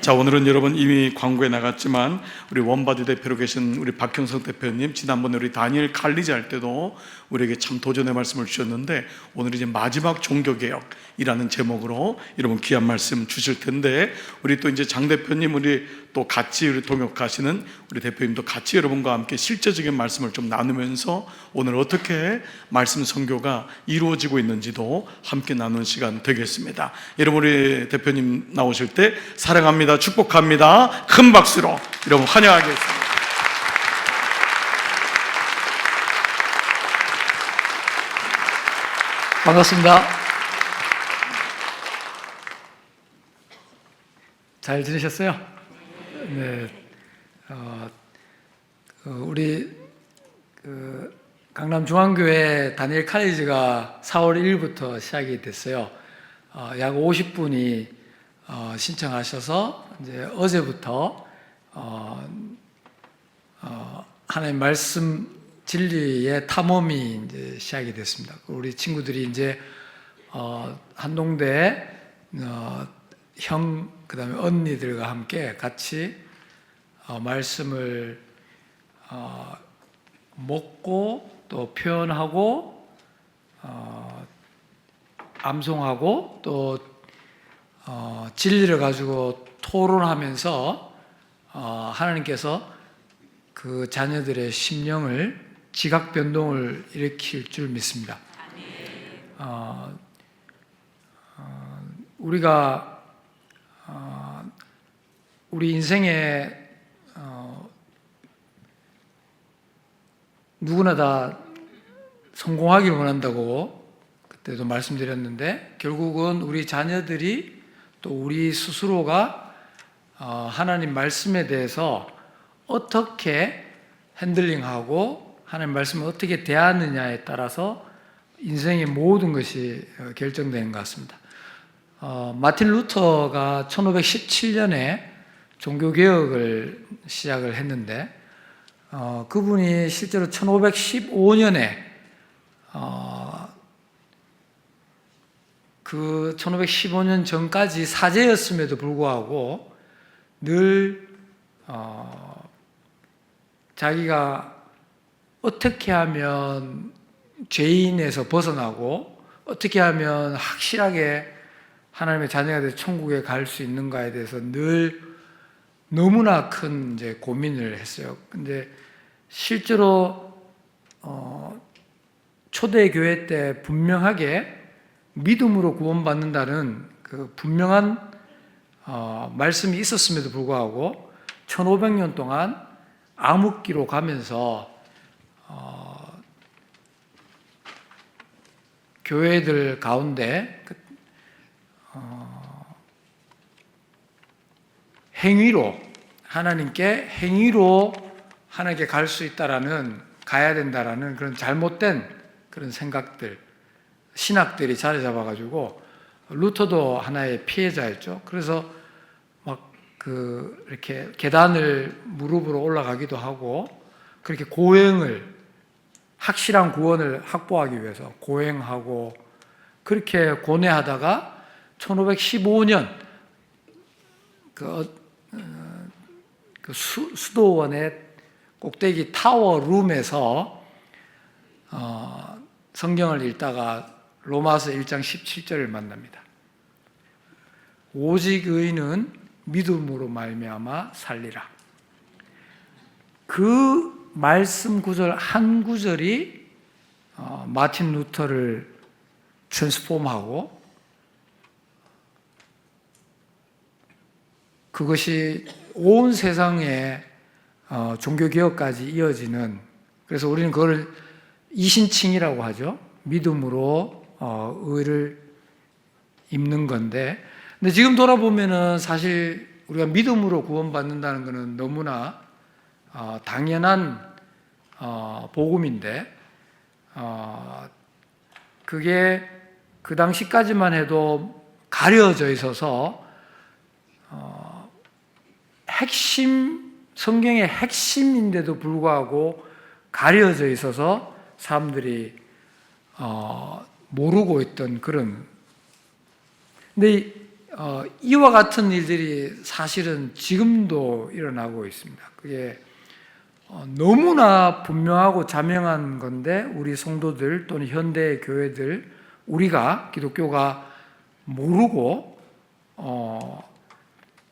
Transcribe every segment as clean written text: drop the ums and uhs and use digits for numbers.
자, 오늘은 여러분 이미 광고에 나갔지만 우리 원바디 대표로 계신 우리 박형석 대표님, 지난번에 우리 다니엘 칼리지 할 때도 우리에게 참 도전의 말씀을 주셨는데, 오늘 이제 마지막 종교개혁이라는 제목으로 여러분 귀한 말씀 주실 텐데, 우리 또 이제 장 대표님, 우리 또 같이 우리 동역하시는 우리 대표님도 같이 여러분과 함께 실제적인 말씀을 좀 나누면서 오늘 어떻게 말씀 선교가 이루어지고 있는지도 함께 나누는 시간 되겠습니다. 여러분, 우리 대표님 나오실 때 사랑합니다, 축복합니다, 큰 박수로 여러분 환영하겠습니다. 반갑습니다. 잘 지내셨어요? 네. 우리 강남중앙교회 다니엘 칼리지가 4월 1일부터 시작이 됐어요. 약 50분이 신청하셔서 이제 어제부터 하나님 말씀 진리의 탐험이 이제 시작이 됐습니다. 우리 친구들이 이제 한동대 형, 그다음에 언니들과 함께 같이 말씀을 먹고 또 표현하고 암송하고 또 진리를 가지고 토론하면서 하나님께서 그 자녀들의 심령을 지각 변동을 일으킬 줄 믿습니다. 우리가 우리 인생에 누구나 다 성공하기를 원한다고 그때도 말씀드렸는데, 결국은 우리 자녀들이 또 우리 스스로가 하나님 말씀에 대해서 어떻게 핸들링하고 하나님 말씀을 어떻게 대하느냐에 따라서 인생의 모든 것이 결정되는 것 같습니다. 마틴 루터가 1517년에 종교개혁을 시작을 했는데, 그분이 실제로 1515년에 그 1515년 전까지 사제였음에도 불구하고 늘 자기가 어떻게 하면 죄인에서 벗어나고 어떻게 하면 확실하게 하나님의 자녀가 돼서 천국에 갈 수 있는가에 대해서 늘 너무나 큰 이제 고민을 했어요. 근데 실제로 초대교회 때 분명하게 믿음으로 구원받는다는 그 분명한 말씀이 있었음에도 불구하고 1500년 동안 암흑기로 가면서 교회들 가운데 행위로 하나님께 갈 수 있다라는, 가야 된다라는 그런 잘못된 그런 생각들, 신학들이 자리 잡아가지고 루터도 하나의 피해자였죠. 그래서 막 이렇게 계단을 무릎으로 올라가기도 하고, 그렇게 확실한 구원을 확보하기 위해서 고행하고 그렇게 고뇌하다가 1515년 그 수도원의 꼭대기 타워 룸에서 성경을 읽다가 로마서 1장 17절을 만납니다. 오직 의인은 믿음으로 말미암아 살리라. 그 말씀 구절 한 구절이 마틴 루터를 트랜스폼하고, 그것이 온 세상에 종교개혁까지 이어지는, 그래서 우리는 그걸 이신칭이라고 하죠. 믿음으로 의를 입는 건데, 근데 지금 돌아보면은 사실 우리가 믿음으로 구원받는다는 것은 너무나 당연한 복음인데, 그게 그 당시까지만 해도 가려져 있어서 성경의 핵심인데도 불구하고 가려져 있어서 사람들이 모르고 있던 그런. 근데 이와 같은 일들이 사실은 지금도 일어나고 있습니다. 그게 너무나 분명하고 자명한 건데 우리 성도들 또는 현대 교회들, 우리가 기독교가 모르고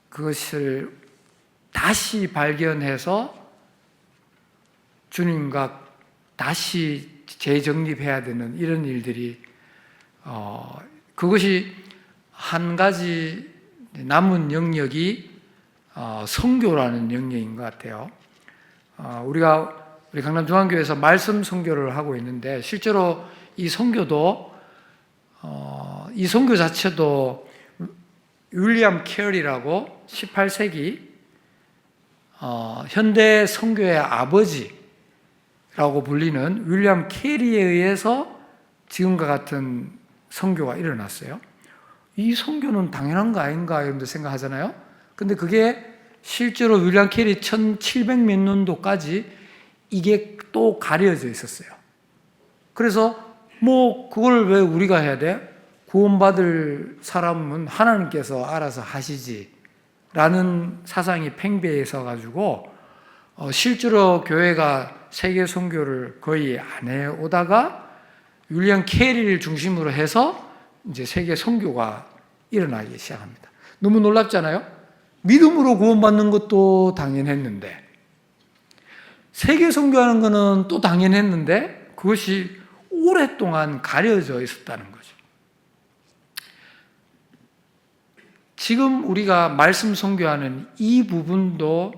그것을 다시 발견해서 주님과 다시 재정립해야 되는 이런 일들이 그것이 한 가지 남은 영역이 선교라는 영역인 것 같아요. 우리 강남중앙교회에서 말씀 선교를 하고 있는데 실제로 이 선교도 이 선교 자체도 윌리엄 캐럴이라고 18세기 현대 선교의 아버지라고 불리는 윌리엄 캐리에 의해서 지금과 같은 선교가 일어났어요. 이 선교는 당연한 거 아닌가 여러분들 생각하잖아요. 근데 그게 실제로 윌리엄 캐리 1700몇 년도까지 이게 또 가려져 있었어요. 그래서 그걸 왜 우리가 해야 돼? 구원받을 사람은 하나님께서 알아서 하시지 라는 사상이 팽배해 서 가지고 실제로 교회가 세계 선교를 거의 안 해오다가 윌리엄 캐리를 중심으로 해서 이제 세계 선교가 일어나기 시작합니다. 너무 놀랍잖아요? 믿음으로 구원받는 것도 당연했는데 세계 선교하는 것은 또 당연했는데 그것이 오랫동안 가려져 있었다는 거죠. 지금 우리가 말씀 선교하는 이 부분도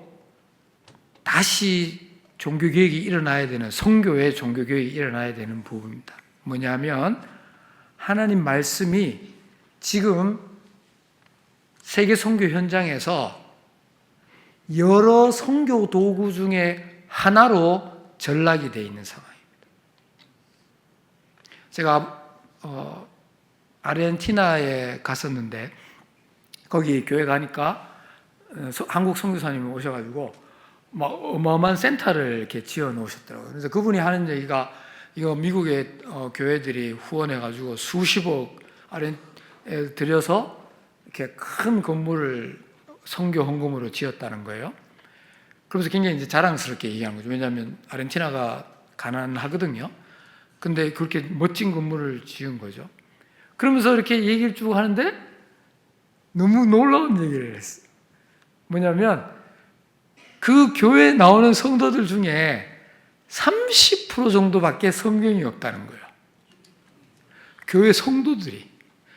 다시 종교개혁이 일어나야 되는, 선교의 종교개혁이 일어나야 되는 부분입니다. 뭐냐면 하나님 말씀이 지금 세계 선교 현장에서 여러 선교 도구 중에 하나로 전락이 되어 있는 상황입니다. 제가 아르헨티나에 갔었는데 거기 교회 가니까 한국 선교사님이 오셔가지고 막 어마어마한 센터를 이렇게 지어 놓으셨더라고요. 그래서 그분이 하는 얘기가 이거 미국의 교회들이 후원해가지고 수십억 들여서 이렇게 큰 건물을 선교 헌금으로 지었다는 거예요. 그러면서 굉장히 이제 자랑스럽게 얘기하는 거죠. 왜냐하면 아르헨티나가 가난하거든요. 근데 그렇게 멋진 건물을 지은 거죠. 그러면서 이렇게 얘기를 쭉 하는데 너무 놀라운 얘기를 했어요. 뭐냐면 그 교회에 나오는 성도들 중에 30% 정도밖에 성경이 없다는 거예요. 교회 성도들이.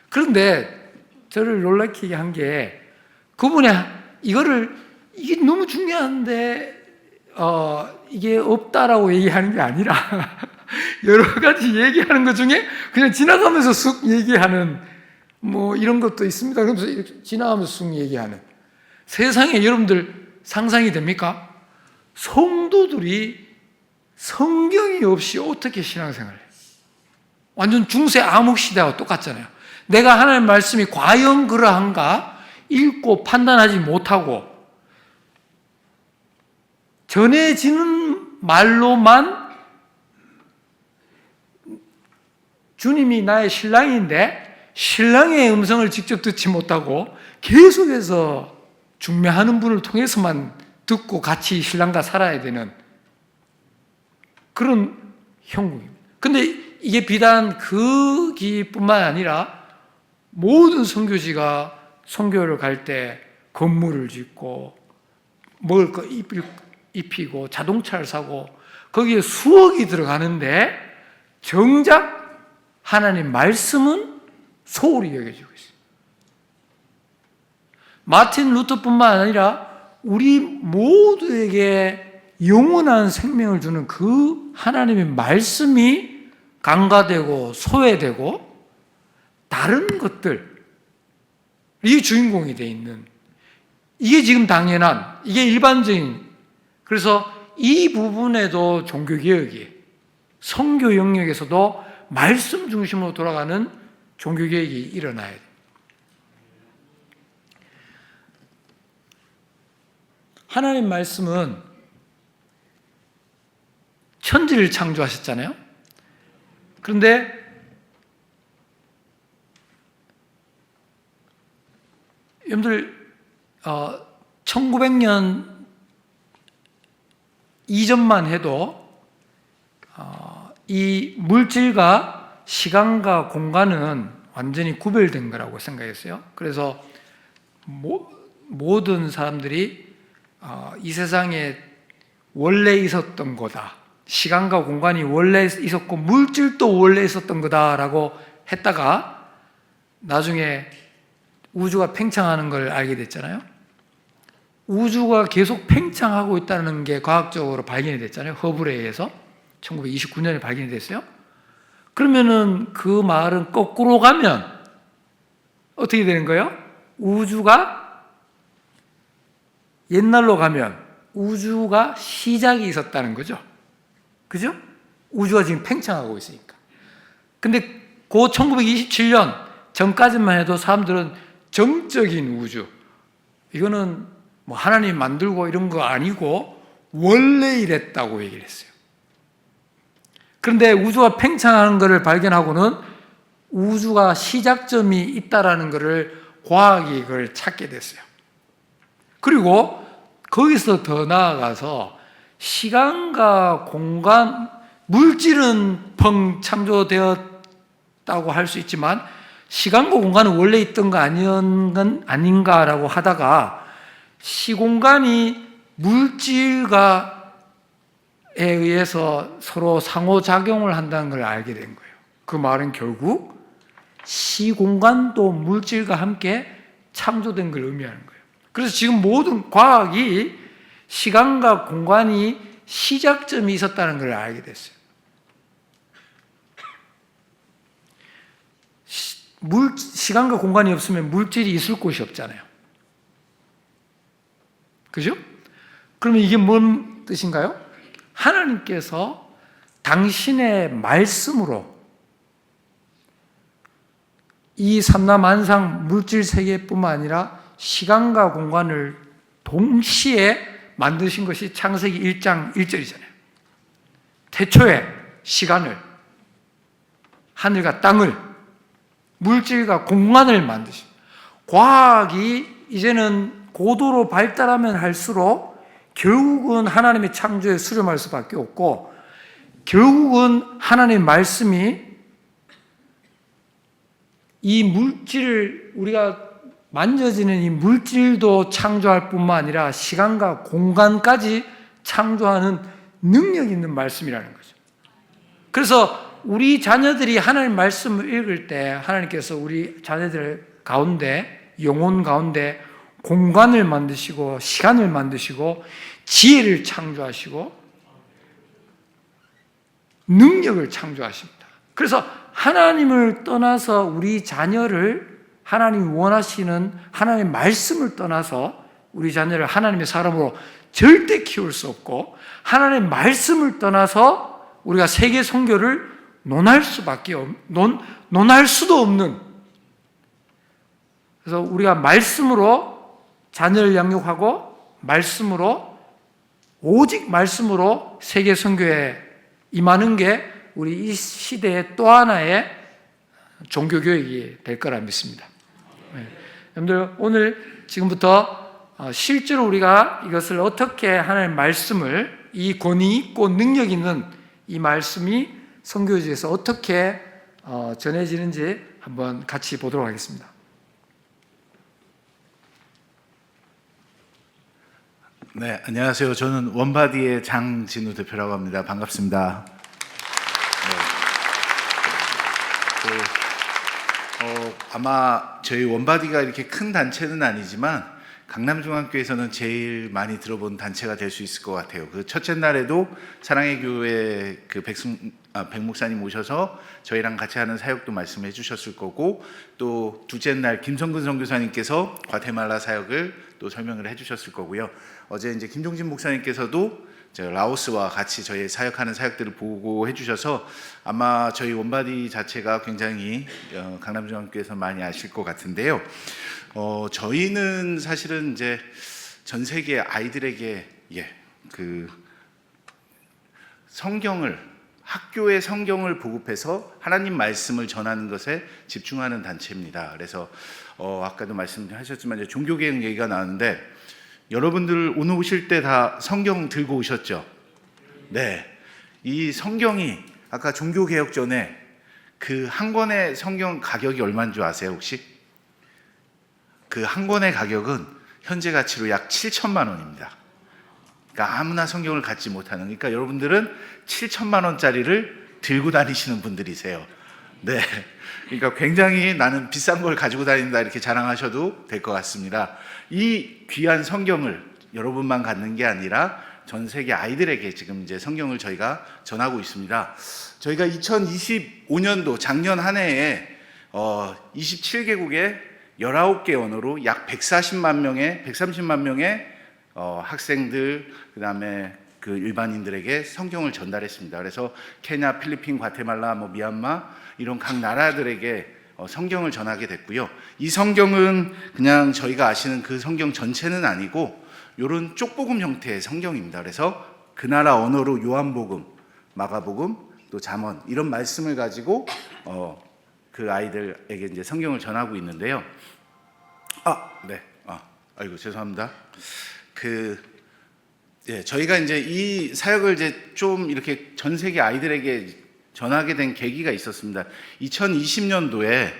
그런데 저를 놀라게 한 게 그분이 이게 너무 중요한데 이게 없다라고 얘기하는 게 아니라 여러 가지 얘기하는 것 중에 그냥 지나가면서 쑥 얘기하는 이런 것도 있습니다. 그러면서 이렇게 지나가면서 쑥 얘기하는 세상에 여러분들 상상이 됩니까? 성도들이 성경이 없이 어떻게 신앙생활을 해요? 완전 중세 암흑 시대와 똑같잖아요. 내가 하나님의 말씀이 과연 그러한가 읽고 판단하지 못하고 전해지는 말로만 주님이 나의 신랑인데 신랑의 음성을 직접 듣지 못하고 계속해서 중매하는 분을 통해서만 듣고 같이 신랑과 살아야 되는 그런 형국입니다. 근데 이게 비단 그 기뿐만 아니라 모든 선교지가 선교를 갈 때 건물을 짓고 먹을 거 입히고 자동차를 사고 거기에 수억이 들어가는데 정작 하나님 말씀은 소홀히 여겨지고 있어요. 마틴 루터뿐만 아니라 우리 모두에게 영원한 생명을 주는 그 하나님의 말씀이 간과되고 소외되고 다른 것들이 주인공이 되어 있는 이게 지금 당연한 이게 일반적인 그래서 이 부분에도 종교개혁이 선교 영역에서도 말씀 중심으로 돌아가는 종교개혁이 일어나야 돼요. 하나님 말씀은 천지를 창조하셨잖아요. 그런데 여러분들 1900년 이전만 해도 이 물질과 시간과 공간은 완전히 구별된 거라고 생각했어요. 그래서 모든 사람들이 이 세상에 원래 있었던 거다, 시간과 공간이 원래 있었고 물질도 원래 있었던 거다라고 했다가 나중에 우주가 팽창하는 걸 알게 됐잖아요. 우주가 계속 팽창하고 있다는 게 과학적으로 발견이 됐잖아요. 허블에 의해서 1929년에 발견이 됐어요. 그러면은 그 말은 거꾸로 가면 어떻게 되는 거예요? 우주가 옛날로 가면 우주가 시작이 있었다는 거죠. 그죠? 우주가 지금 팽창하고 있으니까. 근데 그 1927년 전까지만 해도 사람들은 정적인 우주, 이거는 뭐 하나님이 만들고 이런 거 아니고 원래 이랬다고 얘기를 했어요. 그런데 우주가 팽창하는 것을 발견하고는 우주가 시작점이 있다라는 것을 과학이 그걸 찾게 됐어요. 그리고 거기서 더 나아가서 시간과 공간, 물질은 창조되었다고 할 수 있지만 시간과 공간은 원래 있던 거 아닌가라고 하다가 시공간이 물질과 에 의해서 서로 상호작용을 한다는 걸 알게 된 거예요. 그 말은 결국 시공간도 물질과 함께 창조된 걸 의미하는 거예요. 그래서 지금 모든 과학이 시간과 공간이 시작점이 있었다는 걸 알게 됐어요. 시간과 공간이 없으면 물질이 있을 곳이 없잖아요. 그죠? 그러면 이게 뭔 뜻인가요? 하나님께서 당신의 말씀으로 이 삼라만상 물질 세계뿐만 아니라 시간과 공간을 동시에 만드신 것이 창세기 1장 1절이잖아요. 태초에 시간을, 하늘과 땅을, 물질과 공간을 만드신, 과학이 이제는 고도로 발달하면 할수록 결국은 하나님의 창조에 수렴할 수밖에 없고, 결국은 하나님의 말씀이 이 물질을, 우리가 만져지는 이 물질도 창조할 뿐만 아니라 시간과 공간까지 창조하는 능력 있는 말씀이라는 거죠. 그래서 우리 자녀들이 하나님 말씀을 읽을 때 하나님께서 우리 자녀들 가운데, 영혼 가운데 공간을 만드시고 시간을 만드시고 지혜를 창조하시고 능력을 창조하십니다. 그래서 하나님을 떠나서 우리 자녀를, 하나님이 원하시는 하나님의 말씀을 떠나서 우리 자녀를 하나님의 사람으로 절대 키울 수 없고, 하나님의 말씀을 떠나서 우리가 세계 선교를 논할 수도 없는, 그래서 우리가 말씀으로 자녀를 양육하고 말씀으로, 오직 말씀으로 세계 선교에 임하는 게 우리 이 시대의 또 하나의 종교교육이 될 거라 믿습니다. 여러분들, 오늘 지금부터 실제로 우리가 이것을 어떻게 하나님의 말씀을, 이 권위 있고 능력 있는 이 말씀이 선교지에서 어떻게 전해지는지 한번 같이 보도록 하겠습니다. 네, 안녕하세요. 저는 원바디의 장진우 대표라고 합니다. 반갑습니다. 아마 저희 원바디가 이렇게 큰 단체는 아니지만 강남중앙교회에서는 제일 많이 들어본 단체가 될 수 있을 것 같아요. 그 첫째 날에도 사랑의 교회 그 백 목사님 오셔서 저희랑 같이 하는 사역도 말씀해 주셨을 거고, 또 둘째 날 김성근 선교사님께서 과테말라 사역을 또 설명을 해 주셨을 거고요. 어제 이제 김종진 목사님께서도 라오스와 같이 저희 사역하는 사역들을 보고 해주셔서 아마 저희 원바디 자체가 굉장히 강남중앙교회에서 많이 아실 것 같은데요. 저희는 사실은 이제 전 세계 아이들에게 그 성경을, 학교의 성경을 보급해서 하나님 말씀을 전하는 것에 집중하는 단체입니다. 그래서 아까도 말씀하셨지만 이제 종교개혁 얘기가 나왔는데 여러분들 오늘 오실 때 다 성경 들고 오셨죠? 네. 이 성경이 아까 종교개혁 전에 그 한 권의 성경 가격이 얼마인 줄 아세요 혹시? 그 한 권의 가격은 현재 가치로 약 7천만 원입니다. 그러니까 아무나 성경을 갖지 못하는, 그러니까 여러분들은 7천만 원짜리를 들고 다니시는 분들이세요. 네. 그러니까 굉장히 나는 비싼 걸 가지고 다닌다 이렇게 자랑하셔도 될 것 같습니다. 이 귀한 성경을 여러분만 갖는 게 아니라 전 세계 아이들에게 지금 이제 성경을 저희가 전하고 있습니다. 저희가 2025년도 작년 한 해에 27개국의 19개 언어로 약 130만 명의 학생들, 그다음에 그 일반인들에게 성경을 전달했습니다. 그래서 케냐, 필리핀, 과테말라, 미얀마 이런 각 나라들에게 성경을 전하게 됐고요. 이 성경은 그냥 저희가 아시는 그 성경 전체는 아니고 이런 쪽복음 형태의 성경입니다. 그래서 그 나라 언어로 요한복음, 마가복음, 또 잠언 이런 말씀을 가지고 그 아이들에게 이제 성경을 전하고 있는데요. 아이고 죄송합니다. 저희가 이제 이 사역을 이제 좀 이렇게 전 세계 아이들에게 전하게 된 계기가 있었습니다. 2020년도에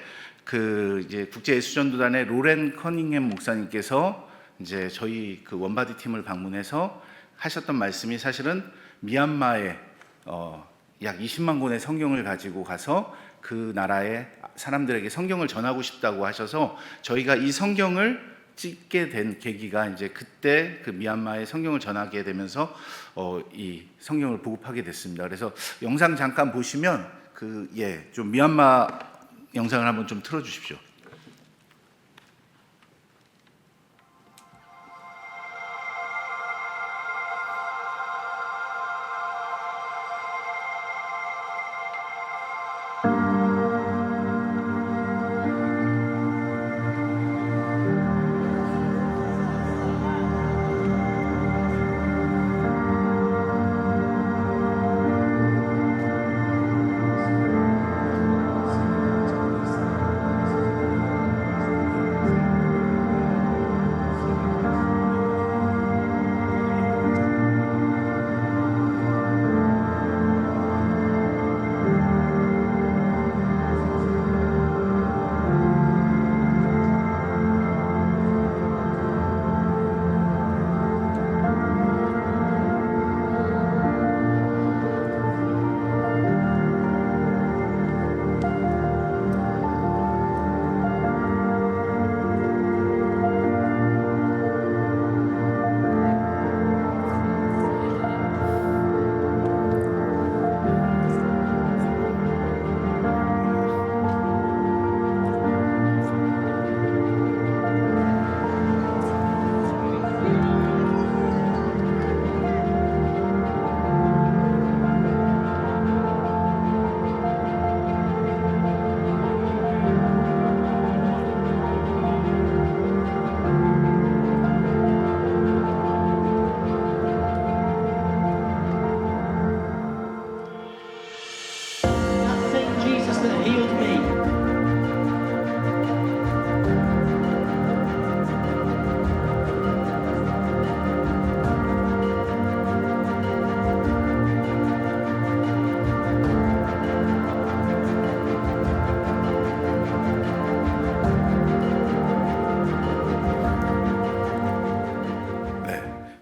이제 국제예수전도단의 로렌 커닝햄 목사님께서 이제 저희 그 원바디 팀을 방문해서 하셨던 말씀이 사실은 미얀마에 약 20만 권의 성경을 가지고 가서 그 나라의 사람들에게 성경을 전하고 싶다고 하셔서 저희가 이 성경을 찍게 된 계기가 이제 그때 그 미얀마에 성경을 전하게 되면서 이 성경을 보급하게 됐습니다. 그래서 영상 잠깐 보시면 좀 미얀마 영상을 한번 좀 틀어 주십시오.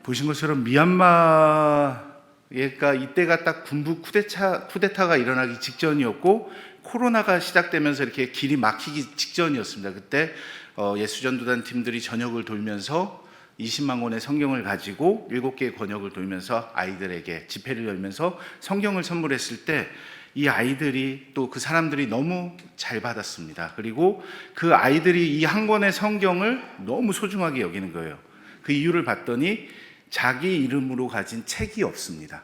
보신 것처럼 미얀마가 이때가 딱 군부 쿠데타가 일어나기 직전이었고 코로나가 시작되면서 이렇게 길이 막히기 직전이었습니다. 그때 예수전도단 팀들이 전역을 돌면서 20만 권의 성경을 가지고 7개의 권역을 돌면서 아이들에게 집회를 열면서 성경을 선물했을 때 이 아이들이 또 그 사람들이 너무 잘 받았습니다. 그리고 그 아이들이 이 한 권의 성경을 너무 소중하게 여기는 거예요. 그 이유를 봤더니 자기 이름으로 가진 책이 없습니다.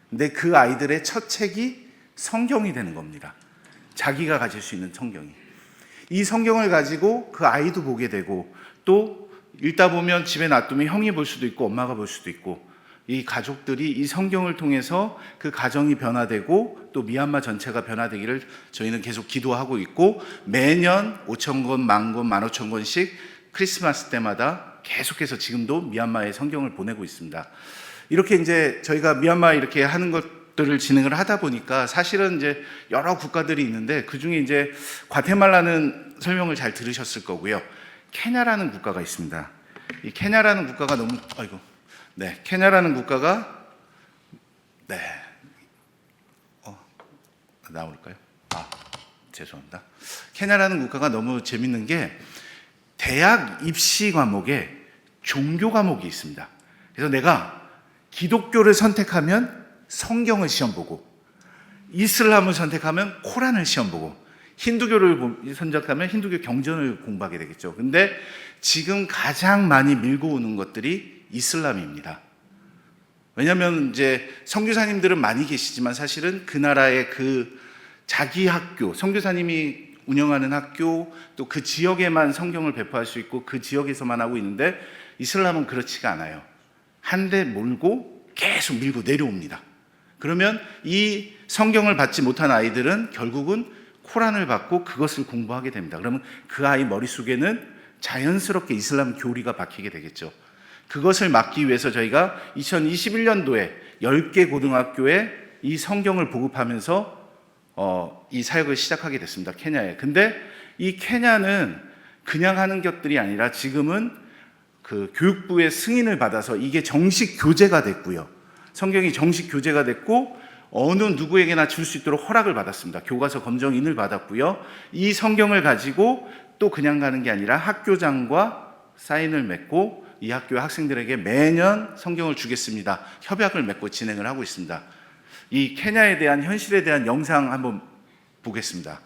근데 그 아이들의 첫 책이 성경이 되는 겁니다. 자기가 가질 수 있는 성경이. 이 성경을 가지고 그 아이도 보게 되고 또 읽다 보면 집에 놔두면 형이 볼 수도 있고 엄마가 볼 수도 있고 이 가족들이 이 성경을 통해서 그 가정이 변화되고 또 또 미얀마 전체가 변화되기를 저희는 계속 기도하고 있고, 매년 5,000권, 10,000권, 15,000권씩 크리스마스 때마다 계속해서 지금도 미얀마에 성경을 보내고 있습니다. 이렇게 이제 저희가 미얀마에 이렇게 하는 것들을 진행을 하다 보니까 사실은 이제 여러 국가들이 있는데, 그 중에 이제 과테말라는 설명을 잘 들으셨을 거고요. 케냐라는 국가가 있습니다. 이 케냐라는 국가가 케냐라는 국가가 나올까요? 죄송합니다. 케냐라는 국가가 너무 재밌는 게 대학 입시 과목에 종교 과목이 있습니다. 그래서 내가 기독교를 선택하면 성경을 시험 보고, 이슬람을 선택하면 코란을 시험 보고, 힌두교를 선택하면 힌두교 경전을 공부하게 되겠죠. 근데 지금 가장 많이 밀고 오는 것들이 이슬람입니다. 왜냐하면 이제 선교사님들은 많이 계시지만 사실은 그 나라의 그 자기 학교, 선교사님이 운영하는 학교, 또 그 지역에만 성경을 배포할 수 있고 그 지역에서만 하고 있는데, 이슬람은 그렇지가 않아요. 한 대 몰고 계속 밀고 내려옵니다. 그러면 이 성경을 받지 못한 아이들은 결국은 코란을 받고 그것을 공부하게 됩니다. 그러면 그 아이 머릿속에는 자연스럽게 이슬람 교리가 박히게 되겠죠. 그것을 막기 위해서 저희가 2021년도에 10개 고등학교에 이 성경을 보급하면서 이 사역을 시작하게 됐습니다. 케냐에. 근데 이 케냐는 그냥 하는 것들이 아니라 지금은 그 교육부의 승인을 받아서 이게 정식 교재가 됐고요. 성경이 정식 교재가 됐고 어느 누구에게나 줄 수 있도록 허락을 받았습니다. 교과서 검정인을 받았고요. 이 성경을 가지고 또 그냥 가는 게 아니라 학교장과 사인을 맺고 이 학교 학생들에게 매년 성경을 주겠습니다. 협약을 맺고 진행을 하고 있습니다. 이 케냐에 대한 현실에 대한 영상 한번 보겠습니다.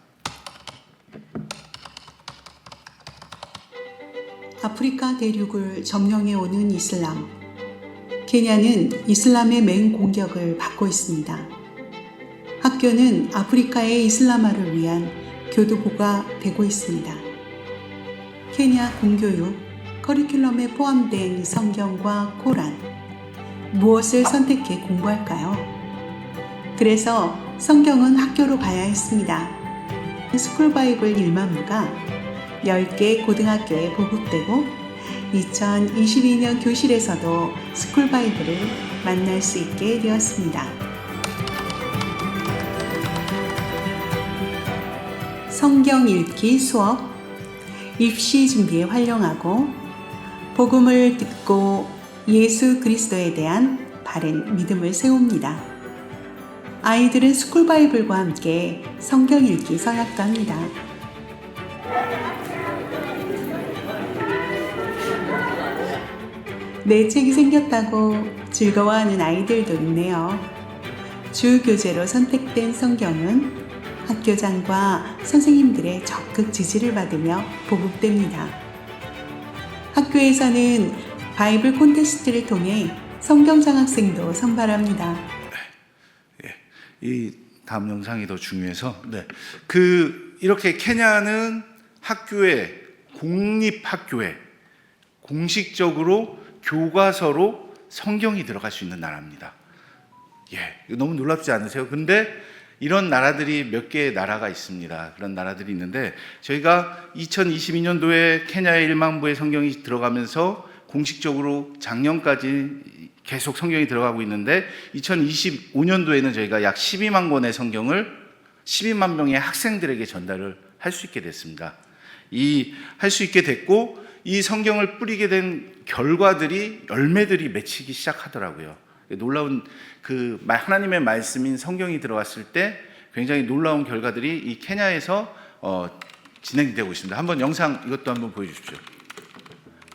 아프리카 대륙을 점령해 오는 이슬람. 케냐는 이슬람의 맹공격을 받고 있습니다. 학교는 아프리카의 이슬람화를 위한 교두보가 되고 있습니다. 케냐 공교육 커리큘럼에 포함된 성경과 코란, 무엇을 선택해 공부할까요? 그래서 성경은 학교로 가야 했습니다. 스쿨바이블 1만부가 10개 고등학교에 보급되고 2022년 교실에서도 스쿨바이블을 만날 수 있게 되었습니다. 성경 읽기 수업, 입시 준비에 활용하고 복음을 듣고 예수 그리스도에 대한 바른 믿음을 세웁니다. 아이들은 스쿨바이블과 함께 성경 읽기 서약도 합니다. 내 책이 생겼다고 즐거워하는 아이들도 있네요. 주 교재로 선택된 성경은 학교장과 선생님들의 적극 지지를 받으며 보급됩니다. 학교에서는 바이블 콘테스트를 통해 성경장학생도 선발합니다. 이 다음 영상이 더 중요해서 이렇게 케냐는 학교에, 공립학교에 공식적으로 교과서로 성경이 들어갈 수 있는 나라입니다. 너무 놀랍지 않으세요? 근데 이런 나라들이 몇 개의 나라가 있습니다. 그런 나라들이 있는데 저희가 2022년도에 케냐의 1만부의 성경이 들어가면서 공식적으로 작년까지 계속 성경이 들어가고 있는데 2025년도에는 저희가 약 12만 권의 성경을 12만 명의 학생들에게 전달을 할 수 있게 됐습니다. 할 수 있게 됐고 이 성경을 뿌리게 된 결과들이, 열매들이 맺히기 시작하더라고요. 놀라운 하나님의 말씀인 성경이 들어갔을 때 굉장히 놀라운 결과들이 이 케냐에서 진행되고 있습니다. 한번 영상 이것도 한번 보여주십시오.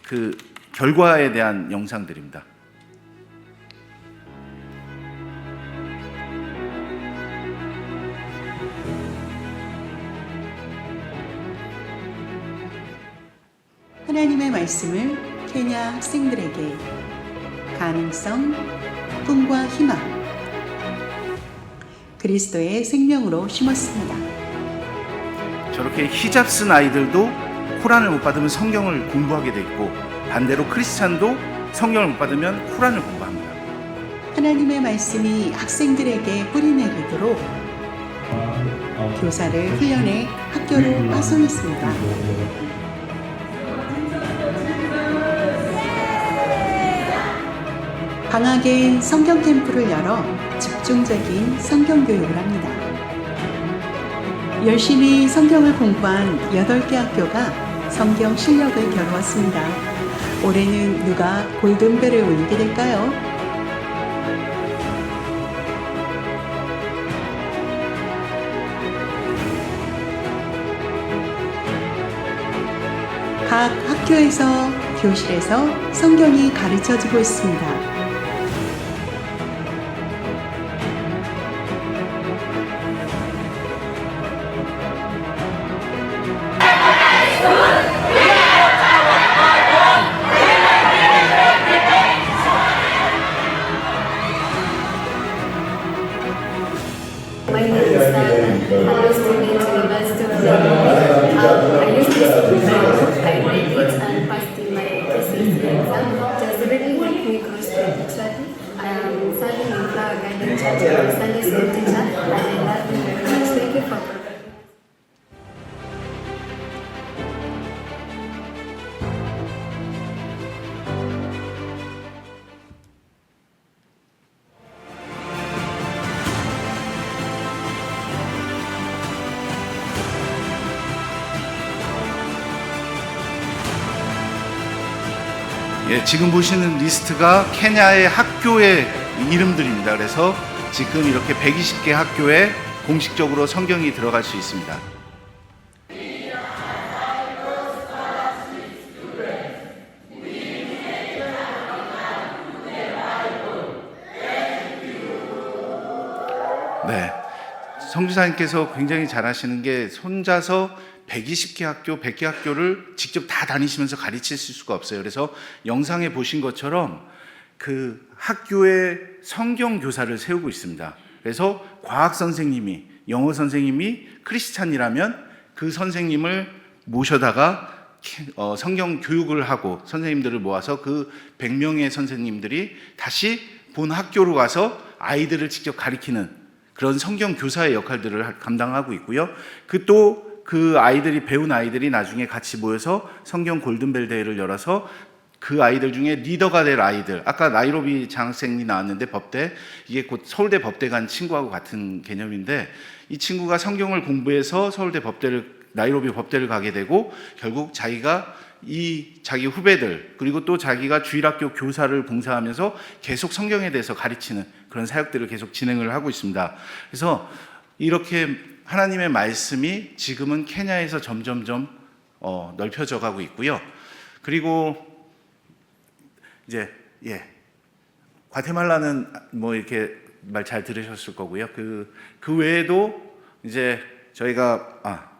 그 결과에 대한 영상들입니다. 하나님의 말씀을 케냐 학생들에게 가능성, 꿈과 희망, 그리스도의 생명으로 심었습니다. 저렇게 히잡 쓴 아이들도 코란을 못 받으면 성경을 공부하게 돼 있고, 반대로 크리스찬도 성경을 못 받으면 코란을 공부합니다. 하나님의 말씀이 학생들에게 뿌리내리도록 교사를 훈련해 학교로 파송했습니다. 방학엔 성경 캠프를 열어 집중적인 성경 교육을 합니다. 열심히 성경을 공부한 8개 학교가 성경 실력을 겨루었습니다. 올해는 누가 골든벨을 울리게 될까요? 각 학교에서, 교실에서 성경이 가르쳐지고 있습니다. My name is Sarah. I used to be in University of London. I used to speak I read it and passed in my KCSE exam. Just really helped me grow spiritually. I am serving in Flower Garden Church. I'm a Sunday school teacher and I love you very much. Thank you for providing. 예, 지금 보시는 리스트가 케냐의 학교의 이름들입니다. 그래서 지금 이렇게 120개 학교에 공식적으로 성경이 들어갈 수 있습니다. 네, 성주사님께서 굉장히 잘하시는 게 혼자서 120개 학교, 100개 학교를 직접 다 다니시면서 가르칠 수가 없어요. 그래서 영상에 보신 것처럼 그 학교에 성경 교사를 세우고 있습니다. 그래서 과학 선생님이, 영어 선생님이 크리스찬이라면 그 선생님을 모셔다가 성경 교육을 하고 선생님들을 모아서 그 100명의 선생님들이 다시 본 학교로 가서 아이들을 직접 가르치는 그런 성경 교사의 역할들을 감당하고 있고요. 그 아이들이 배운 아이들이 나중에 같이 모여서 성경 골든벨 대회를 열어서 그 아이들 중에 리더가 될 아이들, 아까 나이로비 장학생이 나왔는데 법대, 이게 곧 서울대 법대 간 친구하고 같은 개념인데 이 친구가 성경을 공부해서 서울대 법대를, 나이로비 법대를 가게 되고 결국 자기가 자기 후배들 그리고 또 자기가 주일학교 교사를 봉사하면서 계속 성경에 대해서 가르치는 그런 사역들을 계속 진행을 하고 있습니다. 그래서 이렇게 하나님의 말씀이 지금은 케냐에서 점점점 넓혀져 가고 있고요. 그리고 이제 과테말라는 뭐 이렇게 말 잘 들으셨을 거고요. 그 외에도 이제 저희가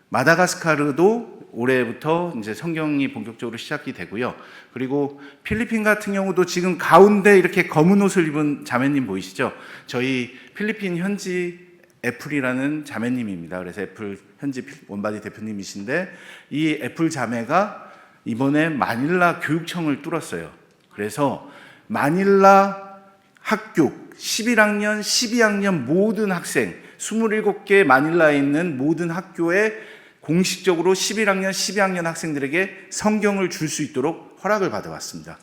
마다가스카르도 올해부터 이제 성경이 본격적으로 시작이 되고요. 그리고 필리핀 같은 경우도 지금 가운데 이렇게 검은 옷을 입은 자매님 보이시죠? 저희 필리핀 현지 애플이라는 자매님입니다. 그래서 애플 현지 원바디 대표님이신데 이 애플 자매가 이번에 마닐라 교육청을 뚫었어요. 그래서 마닐라 학교 11학년, 12학년 모든 학생 27개 마닐라에 있는 모든 학교에 공식적으로 11학년, 12학년 학생들에게 성경을 줄 수 있도록 허락을 받아왔습니다.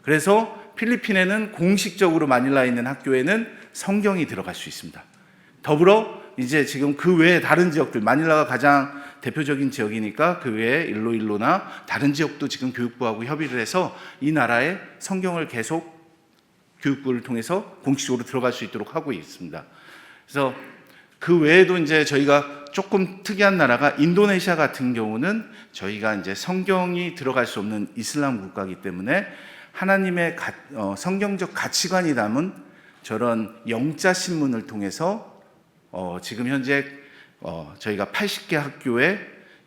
그래서 필리핀에는 공식적으로 마닐라에 있는 학교에는 성경이 들어갈 수 있습니다. 더불어 이제 지금 그 외에 다른 지역들, 마닐라가 가장 대표적인 지역이니까 그 외에 일로일로나 다른 지역도 지금 교육부하고 협의를 해서 이 나라에 성경을 계속 교육부를 통해서 공식적으로 들어갈 수 있도록 하고 있습니다. 그래서 그 외에도 이제 저희가 조금 특이한 나라가 인도네시아 같은 경우는 저희가 이제 성경이 들어갈 수 없는 이슬람 국가이기 때문에 하나님의 성경적 가치관이 담은 저런 영자 신문을 통해서 지금 현재 저희가 80개 학교에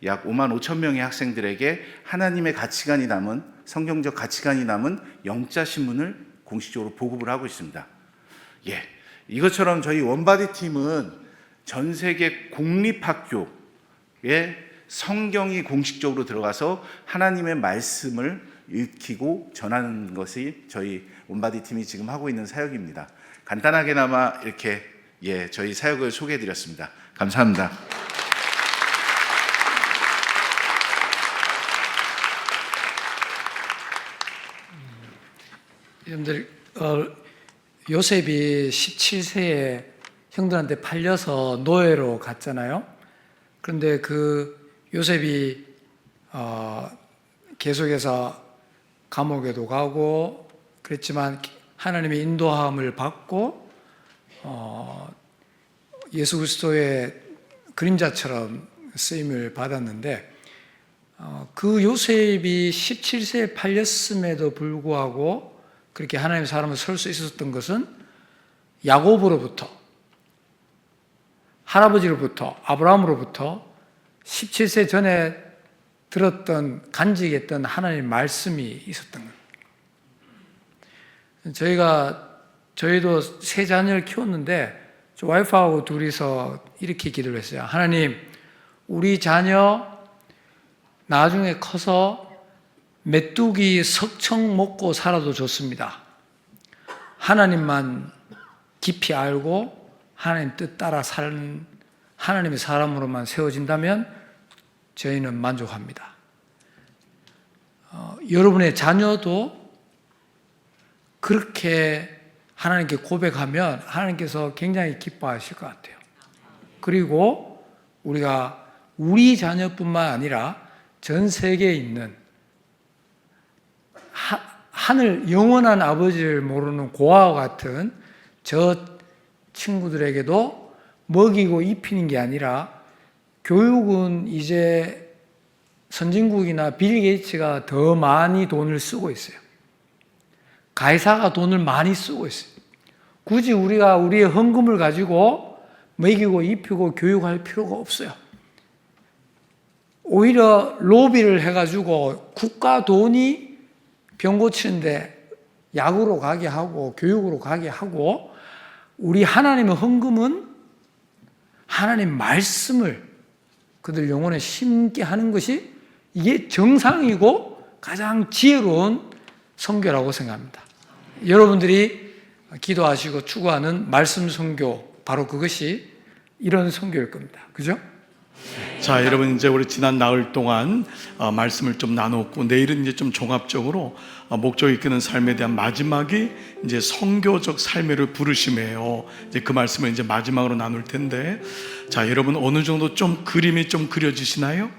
약 5만 5천 명의 학생들에게 하나님의 가치관이 담은 성경적 가치관이 담은 영자 신문을 공식적으로 보급을 하고 있습니다. 이것처럼 저희 원바디 팀은 전 세계 공립학교에 성경이 공식적으로 들어가서 하나님의 말씀을 읽히고 전하는 것이 저희 원바디 팀이 지금 하고 있는 사역입니다. 간단하게나마 이렇게 저희 사역을 소개해드렸습니다. 감사합니다. 여러분들 요셉이 17세에 형들한테 팔려서 노예로 갔잖아요. 그런데 그 요셉이 계속해서 감옥에도 가고 그랬지만 하나님의 인도함을 받고 예수 그리스도의 그림자처럼 쓰임을 받았는데 그 요셉이 17세에 팔렸음에도 불구하고 그렇게 하나님의 사람으로 설 수 있었던 것은 야곱으로부터, 할아버지로부터, 아브라함으로부터 17세 전에 들었던 간직했던 하나님의 말씀이 있었던 거예요. 저희도 세 자녀를 키웠는데 와이프하고 둘이서 이렇게 기도를 했어요. 하나님, 우리 자녀 나중에 커서 메뚜기 석청 먹고 살아도 좋습니다. 하나님만 깊이 알고 하나님 뜻 따라 사는 하나님의 사람으로만 세워진다면 저희는 만족합니다. 여러분의 자녀도 그렇게 하나님께 고백하면 하나님께서 굉장히 기뻐하실 것 같아요. 그리고 우리가 우리 자녀뿐만 아니라 전 세계에 있는 하늘 영원한 아버지를 모르는 고아와 같은 저 친구들에게도 먹이고 입히는 게 아니라 교육은 이제 선진국이나 빌 게이츠가 더 많이 돈을 쓰고 있어요. 가이사가 돈을 많이 쓰고 있어요. 굳이 우리가 우리의 헌금을 가지고 먹이고 입히고 교육할 필요가 없어요. 오히려 로비를 해가지고 국가 돈이 병 고치는데 약으로 가게 하고 교육으로 가게 하고 우리 하나님의 헌금은 하나님 말씀을 그들 영혼에 심게 하는 것이 이게 정상이고 가장 지혜로운 선교라고 생각합니다. 여러분들이 기도하시고 추구하는 말씀 선교 바로 그것이 이런 선교일 겁니다. 그죠? 자, 여러분 이제 우리 지난 나흘 동안 말씀을 좀 나눴고 내일은 이제 좀 종합적으로 목적 이끄는 삶에 대한 마지막이 이제 선교적 삶을 부르심이에요. 이제 그 말씀을 이제 마지막으로 나눌 텐데, 자, 여러분 어느 정도 좀 그림이 좀 그려지시나요?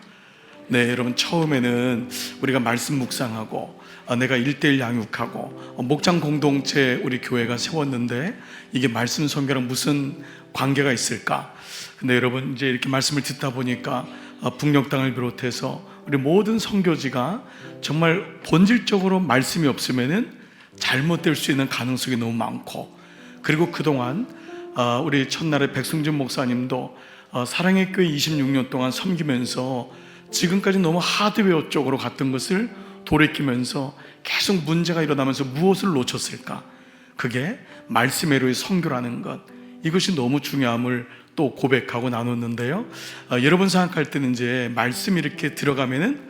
네, 여러분 처음에는 우리가 말씀 묵상하고 내가 1:1 양육하고 목장 공동체 우리 교회가 세웠는데 이게 말씀 선교랑 무슨 관계가 있을까? 근데 여러분 이제 이렇게 말씀을 듣다 보니까 북녘땅을 비롯해서 우리 모든 선교지가 정말 본질적으로 말씀이 없으면은 잘못될 수 있는 가능성이 너무 많고, 그리고 그동안 우리 첫날에 백승준 목사님도 사랑의 교회 26년 동안 섬기면서 지금까지 너무 하드웨어 쪽으로 갔던 것을 돌이키면서 계속 문제가 일어나면서 무엇을 놓쳤을까? 그게 말씀으로의 선교라는 것, 이것이 너무 중요함을 또 고백하고 나눴는데요. 여러분 생각할 때는 이제 말씀이 이렇게 들어가면은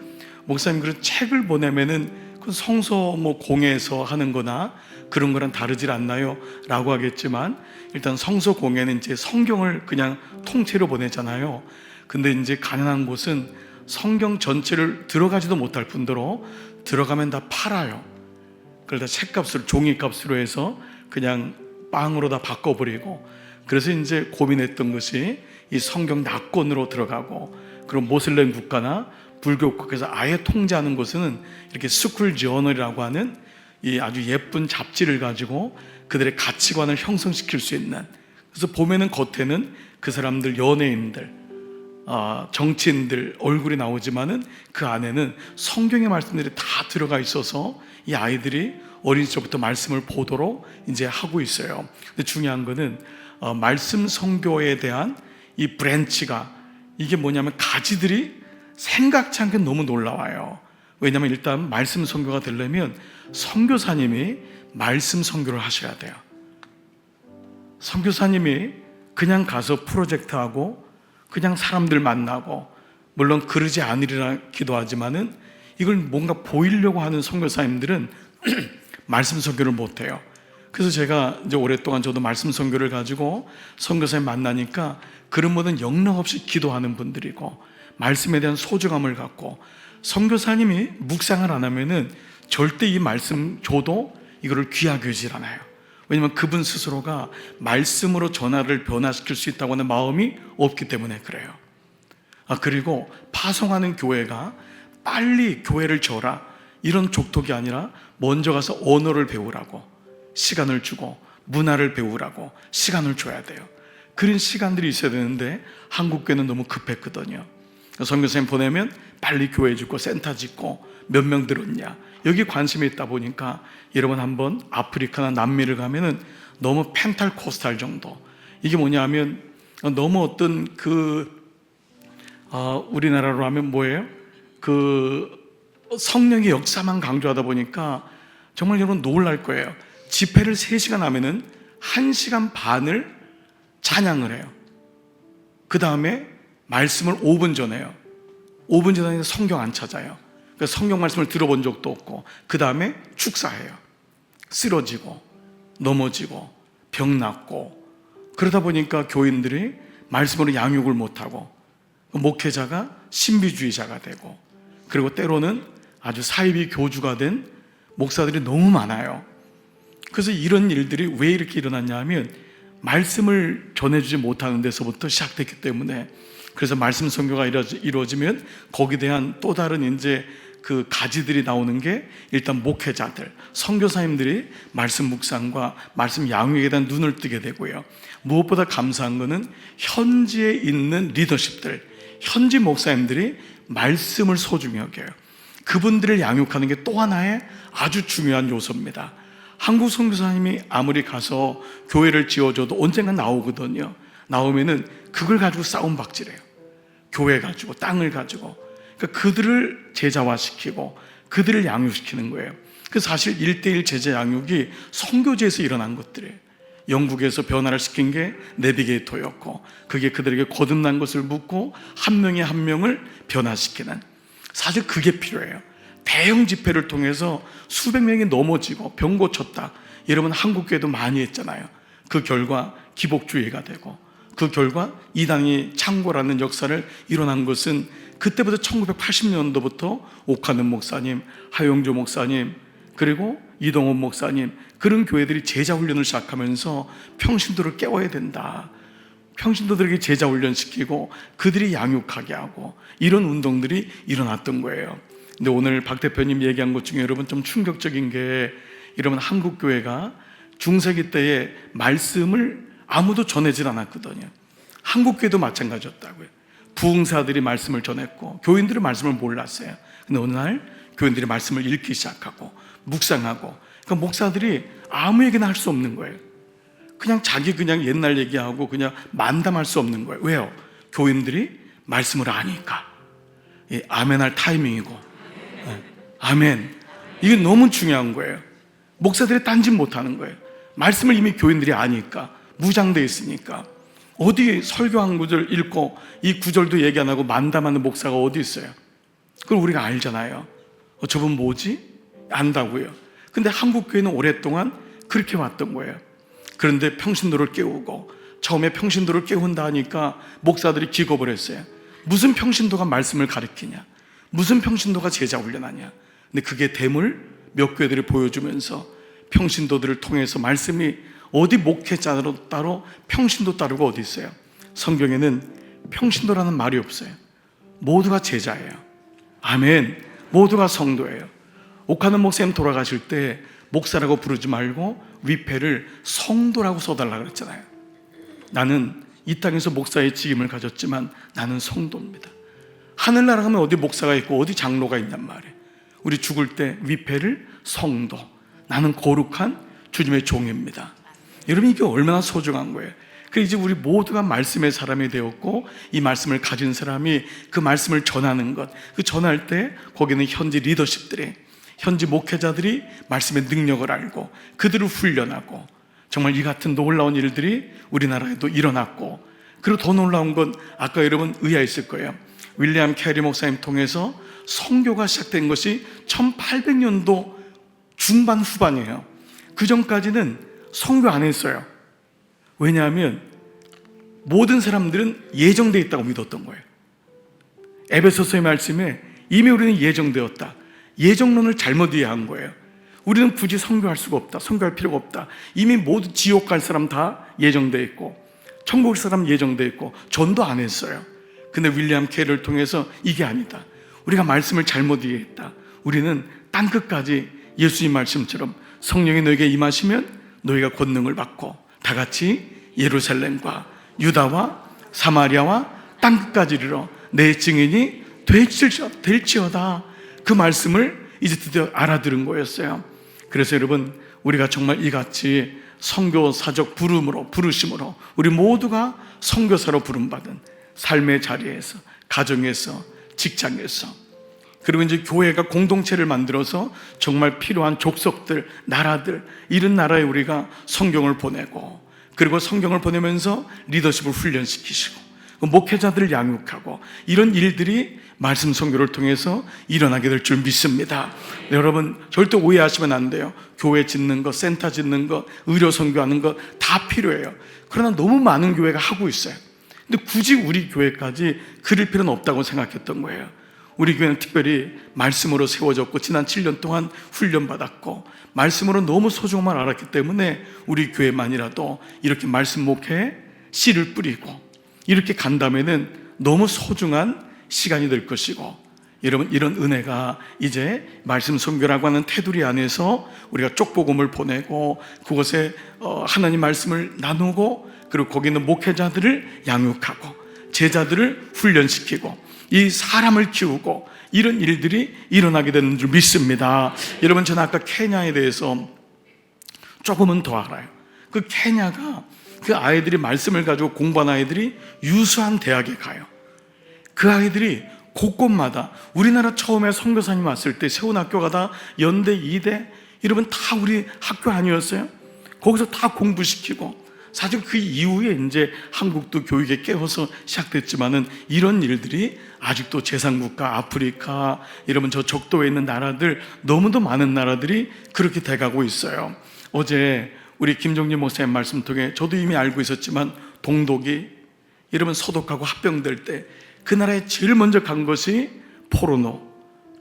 목사님 그런 책을 보내면은 그 성서 뭐 공회에서 하는 거나 그런 거랑 다르질 않나요? 라고 하겠지만 일단 성서 공회는 이제 성경을 그냥 통째로 보내잖아요. 근데 이제 가난한 곳은 성경 전체를 들어가지도 못할 뿐더러 들어가면 다 팔아요. 그러다 책값을 종이값으로 해서 그냥 빵으로 다 바꿔버리고, 그래서 이제 고민했던 것이 이 성경 낙권으로 들어가고, 그리고 모슬렘 국가나 불교 국가에서 아예 통제하는 곳은 이렇게 스쿨 저널이라고 하는 이 아주 예쁜 잡지를 가지고 그들의 가치관을 형성시킬 수 있는, 그래서 보면은 겉에는 그 사람들 연예인들, 정치인들 얼굴이 나오지만은 그 안에는 성경의 말씀들이 다 들어가 있어서 이 아이들이 어린 시절부터 말씀을 보도록 이제 하고 있어요. 근데 중요한 거는 말씀 선교에 대한 이 브랜치가, 이게 뭐냐면 가지들이 생각지 않게 너무 놀라워요. 왜냐하면 일단 말씀 선교가 되려면 선교사님이 말씀 선교를 하셔야 돼요. 선교사님이 그냥 가서 프로젝트하고 그냥 사람들 만나고, 물론 그러지 않으리라 기도하지만은 이걸 뭔가 보이려고 하는 선교사님들은 말씀 선교를 못해요. 그래서 제가 이제 오랫동안 저도 말씀 선교를 가지고 선교사님 만나니까 그런 분은 영락 없이 기도하는 분들이고 말씀에 대한 소중함을 갖고 선교사님이 묵상을 안 하면은 절대 이 말씀 줘도 이거를 귀하게 여기질 않아요. 왜냐하면 그분 스스로가 말씀으로 전화를 변화시킬 수 있다고 하는 마음이 없기 때문에 그래요. 그리고 파송하는 교회가 빨리 교회를 져라 이런 족독이 아니라 먼저 가서 언어를 배우라고 시간을 주고 문화를 배우라고 시간을 줘야 돼요. 그런 시간들이 있어야 되는데 한국 교회는 너무 급했거든요. 선교사님 보내면 빨리 교회 짓고 센터 짓고 몇 명 들었냐 여기 관심이 있다 보니까 여러분 한번 아프리카나 남미를 가면은 너무 펜탈코스탈 정도, 이게 뭐냐면 너무 어떤 우리나라로 하면 뭐예요? 성령의 역사만 강조하다 보니까 정말 여러분 놀랄 거예요. 집회를 3시간 하면은 1시간 반을 찬양을 해요. 그 다음에 말씀을 5분 전해요. 5분 전에 성경 안 찾아요. 그러니까 성경 말씀을 들어본 적도 없고, 그 다음에 축사해요. 쓰러지고 넘어지고 병 낫고, 그러다 보니까 교인들이 말씀으로 양육을 못하고 목회자가 신비주의자가 되고, 그리고 때로는 아주 사이비 교주가 된 목사들이 너무 많아요. 그래서 이런 일들이 왜 이렇게 일어났냐 하면 말씀을 전해주지 못하는 데서부터 시작됐기 때문에, 그래서 말씀 선교가 이루어지면 거기에 대한 또 다른 이제 그 가지들이 나오는 게 일단 목회자들, 선교사님들이 말씀 묵상과 말씀 양육에 대한 눈을 뜨게 되고요. 무엇보다 감사한 거는 현지에 있는 리더십들, 현지 목사님들이 말씀을 소중히 여겨요. 그분들을 양육하는 게 또 하나의 아주 중요한 요소입니다. 한국 선교사님이 아무리 가서 교회를 지어줘도 언젠가 나오거든요. 나오면은 그걸 가지고 싸움박질해요. 교회 가지고, 땅을 가지고. 그러니까 그들을 제자화시키고 그들을 양육시키는 거예요. 그 사실 1:1 제자 양육이 선교제에서 일어난 것들이에요. 영국에서 변화를 시킨 게 내비게이터였고, 그게 그들에게 거듭난 것을 묻고 한 명이 한 명을 변화시키는, 사실 그게 필요해요. 대형 집회를 통해서 수백 명이 넘어지고 병 고쳤다, 여러분 한국교회도 많이 했잖아요. 그 결과 기복주의가 되고, 그 결과 이단이 창고라는 역사를 일어난 것은 그때부터 1980년도부터 옥하는 목사님, 하용조 목사님, 그리고 이동원 목사님, 그런 교회들이 제자훈련을 시작하면서 평신도를 깨워야 된다, 평신도들에게 제자훈련시키고 그들이 양육하게 하고, 이런 운동들이 일어났던 거예요. 근데 오늘 박 대표님 얘기한 것 중에 여러분 좀 충격적인 게, 여러분 한국교회가 중세기 때에 말씀을 아무도 전해질 않았거든요. 한국교회도 마찬가지였다고요. 부흥사들이 말씀을 전했고 교인들은 말씀을 몰랐어요. 근데 어느 날 교인들이 말씀을 읽기 시작하고 묵상하고, 그러니까 목사들이 아무에게나 할 수 없는 거예요. 그냥 옛날 얘기하고 그냥 만담할 수 없는 거예요. 왜요? 교인들이 말씀을 아니까. 아멘할 타이밍이고, 아멘, 이게 너무 중요한 거예요. 목사들이 딴짓 못하는 거예요. 말씀을 이미 교인들이 아니까, 무장되어 있으니까. 어디 설교 한 구절 읽고 이 구절도 얘기 안 하고 만담하는 목사가 어디 있어요? 그걸 우리가 알잖아요. 저분 뭐지? 안다고요. 근데 한국교회는 오랫동안 그렇게 왔던 거예요. 그런데 평신도를 깨우고, 처음에 평신도를 깨운다 하니까 목사들이 기겁을 했어요. 무슨 평신도가 말씀을 가르치냐, 무슨 평신도가 제자 훈련하냐. 근데 그게 됨을 몇 교회들이 보여주면서 평신도들을 통해서 말씀이, 어디 목회자로 따로 평신도 따르고 어디 있어요? 성경에는 평신도라는 말이 없어요. 모두가 제자예요. 아멘. 모두가 성도예요. 옥하는 목사님 돌아가실 때 목사라고 부르지 말고 위패를 성도라고 써달라고 그랬잖아요. 나는 이 땅에서 목사의 직임을 가졌지만 나는 성도입니다. 하늘나라 가면 어디 목사가 있고 어디 장로가 있단 말이에요. 우리 죽을 때 위패를 성도, 나는 거룩한 주님의 종입니다. 여러분, 이게 얼마나 소중한 거예요. 그래서 이제 우리 모두가 말씀의 사람이 되었고, 이 말씀을 가진 사람이 그 말씀을 전하는 것, 그 전할 때 거기는 현지 리더십들이, 현지 목회자들이 말씀의 능력을 알고 그들을 훈련하고, 정말 이 같은 놀라운 일들이 우리나라에도 일어났고, 그리고 더 놀라운 건 아까 여러분 의아했을 거예요. 윌리엄 캐리 목사님 통해서 선교가 시작된 것이 1800년도 중반 후반이에요. 그 전까지는 선교 안 했어요. 왜냐하면 모든 사람들은 예정되어 있다고 믿었던 거예요. 에베소서의 말씀에 이미 우리는 예정되었다. 예정론을 잘못 이해한 거예요. 우리는 굳이 선교할 수가 없다. 선교할 필요가 없다. 이미 모두 지옥 갈 사람 다 예정되어 있고 천국 사람 예정되어 있고 전도 안 했어요. 근데 윌리엄 캐리를 통해서 이게 아니다. 우리가 말씀을 잘못 이해했다. 우리는 땅끝까지 예수님 말씀처럼 성령이 너에게 임하시면 너희가 권능을 받고 다 같이 예루살렘과 유다와 사마리아와 땅끝까지 이르러 내 증인이 될지어다. 그 말씀을 이제 드디어 알아들은 거였어요. 그래서 여러분, 우리가 정말 이같이 선교사적 부르심으로 우리 모두가 선교사로 부름받은 삶의 자리에서, 가정에서, 직장에서, 그리고 이제 교회가 공동체를 만들어서 정말 필요한 족속들, 나라들, 이런 나라에 우리가 성경을 보내고, 그리고 성경을 보내면서 리더십을 훈련시키시고 목회자들을 양육하고, 이런 일들이 말씀 선교를 통해서 일어나게 될 줄 믿습니다. 여러분, 절대 오해하시면 안 돼요. 교회 짓는 거, 센터 짓는 거, 의료 선교하는 거 다 필요해요. 그러나 너무 많은 교회가 하고 있어요. 근데 굳이 우리 교회까지 그럴 필요는 없다고 생각했던 거예요. 우리 교회는 특별히 말씀으로 세워졌고 지난 7년 동안 훈련받았고 말씀으로 너무 소중함을 알았기 때문에 우리 교회만이라도 이렇게 말씀 목회에 씨를 뿌리고 이렇게 간다면은 너무 소중한 시간이 될 것이고, 여러분, 이런 은혜가 이제 말씀 선교라고 하는 테두리 안에서 우리가 쪽복음을 보내고 그곳에 하나님 말씀을 나누고, 그리고 거기 있는 목회자들을 양육하고 제자들을 훈련시키고 이 사람을 키우고, 이런 일들이 일어나게 되는 줄 믿습니다. 여러분, 저는 아까 케냐에 대해서 조금은 더 알아요. 그 케냐가 그 아이들이 말씀을 가지고 공부한 아이들이 유수한 대학에 가요. 그 아이들이 곳곳마다, 우리나라 처음에 선교사님 왔을 때 세운 학교가 다 연대, 이대, 여러분 다 우리 학교 아니었어요? 거기서 다 공부시키고, 사실 그 이후에 이제 한국도 교육에 깨어서 시작됐지만은 이런 일들이 아직도 제3국가, 아프리카, 여러분 저 적도에 있는 나라들, 너무도 많은 나라들이 그렇게 돼가고 있어요. 어제 우리 김종진 목사님 말씀 통해 저도 이미 알고 있었지만, 동독이 여러분 소독하고 합병될 때 그 나라에 제일 먼저 간 것이 포르노,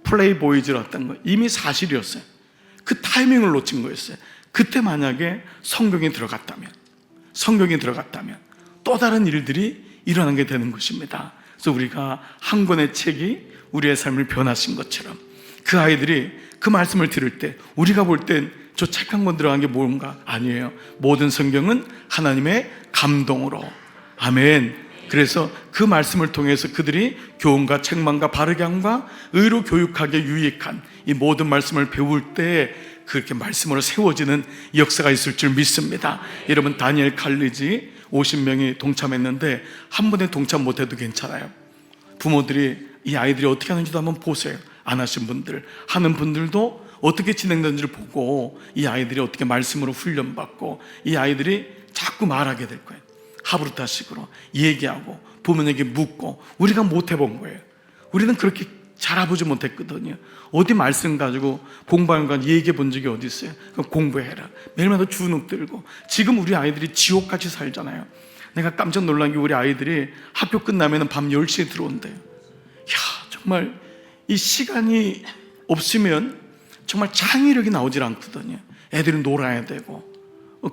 플레이보이즈였던 거, 이미 사실이었어요. 그 타이밍을 놓친 거였어요. 그때 만약에 성경이 들어갔다면 또 다른 일들이 일어나게 되는 것입니다. 그래서 우리가 한 권의 책이 우리의 삶을 변화신 것처럼 그 아이들이 그 말씀을 들을 때 우리가 볼 땐 저 책 한 권 들어간 게 뭔가 아니에요. 모든 성경은 하나님의 감동으로, 아멘. 그래서 그 말씀을 통해서 그들이 교훈과 책망과 바르게 함과 의로 교육하게 유익한 이 모든 말씀을 배울 때 그렇게 말씀으로 세워지는 역사가 있을 줄 믿습니다. 여러분, 다니엘 칼리지 50명이 동참했는데 한 번에 동참 못해도 괜찮아요. 부모들이 이 아이들이 어떻게 하는지도 한번 보세요. 안 하신 분들, 하는 분들도 어떻게 진행되는지를 보고 이 아이들이 어떻게 말씀으로 훈련받고 이 아이들이 자꾸 말하게 될 거예요. 하브루타식으로 얘기하고 부모님에게 묻고. 우리가 못 해본 거예요. 우리는 그렇게 잘해보지 못했거든요. 어디 말씀 가지고 공부하는 건 얘기해 본 적이 어디 있어요? 그럼 공부해라. 매일마다 주눅 들고. 지금 우리 아이들이 지옥같이 살잖아요. 내가 깜짝 놀란 게 우리 아이들이 학교 끝나면 밤 10시에 들어온대요. 야, 정말 이 시간이 없으면 정말 창의력이 나오질 않거든요. 애들이 놀아야 되고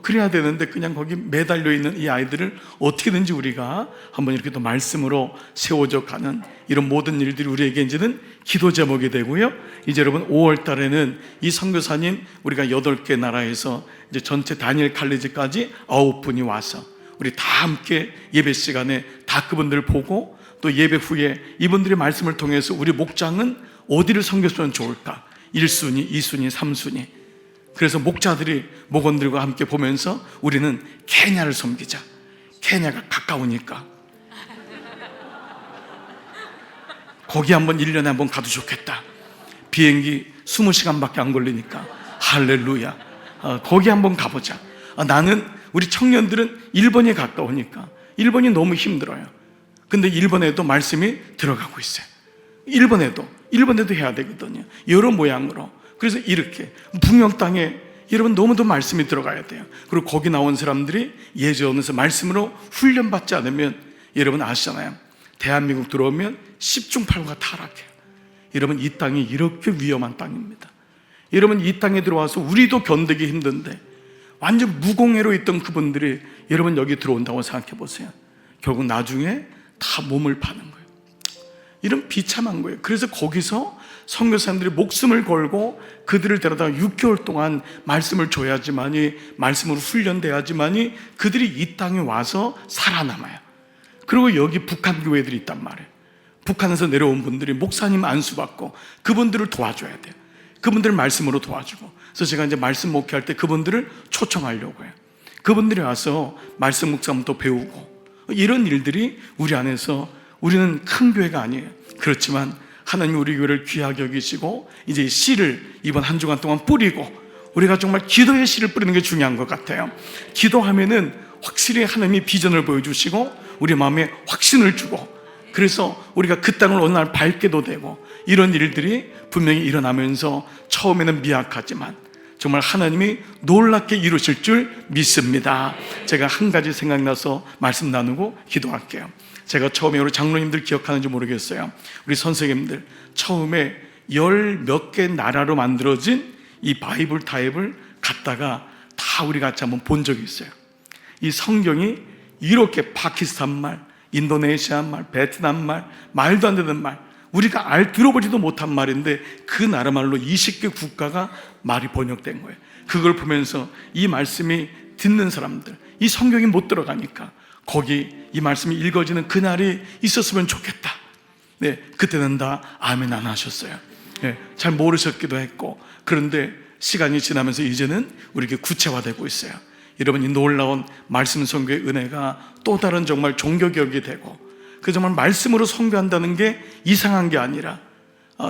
그래야 되는데 그냥 거기 매달려 있는 이 아이들을 어떻게든지 우리가 한번 이렇게 또 말씀으로 세워져 가는 이런 모든 일들이 우리에게 이제는 기도 제목이 되고요. 이제 여러분 5월 달에는 이 선교사님 우리가 8개 나라에서 이제 전체 다니엘 칼리지까지 9분이 와서 우리 다 함께 예배 시간에 다 그분들 보고 또 예배 후에 이분들의 말씀을 통해서 우리 목장은 어디를 섬겼으면 좋을까? 1순위, 2순위, 3순위. 그래서 목자들이 목원들과 함께 보면서 우리는 케냐를 섬기자. 케냐가 가까우니까 거기 한번 1년에 한번 가도 좋겠다. 비행기 20시간밖에 안 걸리니까 할렐루야. 거기 한번 가보자. 나는 우리 청년들은 일본에 가까우니까 일본이 너무 힘들어요. 근데 일본에도 말씀이 들어가고 있어요. 일본에도 해야 되거든요. 여러 모양으로. 그래서 이렇게 북녘 땅에 여러분 너무도 말씀이 들어가야 돼요. 그리고 거기 나온 사람들이 예전에서 말씀으로 훈련받지 않으면 여러분 아시잖아요. 대한민국 들어오면 10중 8구가 타락해요. 여러분 이 땅이 이렇게 위험한 땅입니다. 여러분 이 땅에 들어와서 우리도 견디기 힘든데 완전 무공해로 있던 그분들이 여러분 여기 들어온다고 생각해 보세요. 결국 나중에 다 몸을 파는 거예요. 이런 비참한 거예요. 그래서 거기서 선교사님들이 목숨을 걸고 그들을 데려다가 6개월 동안 말씀을 줘야지만이, 말씀으로 훈련돼야지만이 그들이 이 땅에 와서 살아남아요. 그리고 여기 북한 교회들이 있단 말이에요. 북한에서 내려온 분들이 목사님 안수받고 그분들을 도와줘야 돼요. 그분들을 말씀으로 도와주고. 그래서 제가 이제 말씀 목회할 때 그분들을 초청하려고 해요. 그분들이 와서 말씀 묵상도 배우고, 이런 일들이 우리 안에서, 우리는 큰 교회가 아니에요. 그렇지만 하나님이 우리 교회를 귀하게 여기시고 이제 씨를 이번 한 주간 동안 뿌리고, 우리가 정말 기도의 씨를 뿌리는 게 중요한 것 같아요. 기도하면은 확실히 하나님이 비전을 보여주시고 우리 마음에 확신을 주고, 그래서 우리가 그 땅을 어느 날 밟게도 되고, 이런 일들이 분명히 일어나면서 처음에는 미약하지만 정말 하나님이 놀랍게 이루실 줄 믿습니다. 제가 한 가지 생각나서 말씀 나누고 기도할게요. 제가 처음에 우리 장로님들 기억하는지 모르겠어요. 우리 선생님들 처음에 10몇 개 나라로 만들어진 이 바이블 타입을 갖다가 다 우리 같이 한번 본 적이 있어요. 이 성경이 이렇게 파키스탄 말, 인도네시아 말, 베트남 말, 말도 안 되는 말, 우리가 들어보지도 못한 말인데 그 나라 말로 20개 국가가 말이 번역된 거예요. 그걸 보면서 이 말씀이 듣는 사람들, 이 성경이 못 들어가니까 거기 이 말씀이 읽어지는 그날이 있었으면 좋겠다. 네, 그때는 다 아멘 안 하셨어요. 네, 잘 모르셨기도 했고, 그런데 시간이 지나면서 이제는 우리에게 구체화되고 있어요. 여러분, 이 놀라운 말씀 선교의 은혜가 또 다른 정말 종교개혁이 되고, 그 정말 말씀으로 선교한다는 게 이상한 게 아니라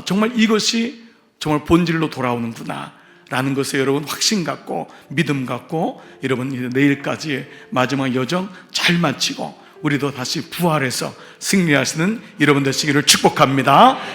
정말 이것이 정말 본질로 돌아오는구나 라는 것에 여러분 확신 갖고 믿음 갖고, 여러분 이제 내일까지 마지막 여정 잘 마치고 우리도 다시 부활해서 승리하시는 여러분 되시기를 축복합니다.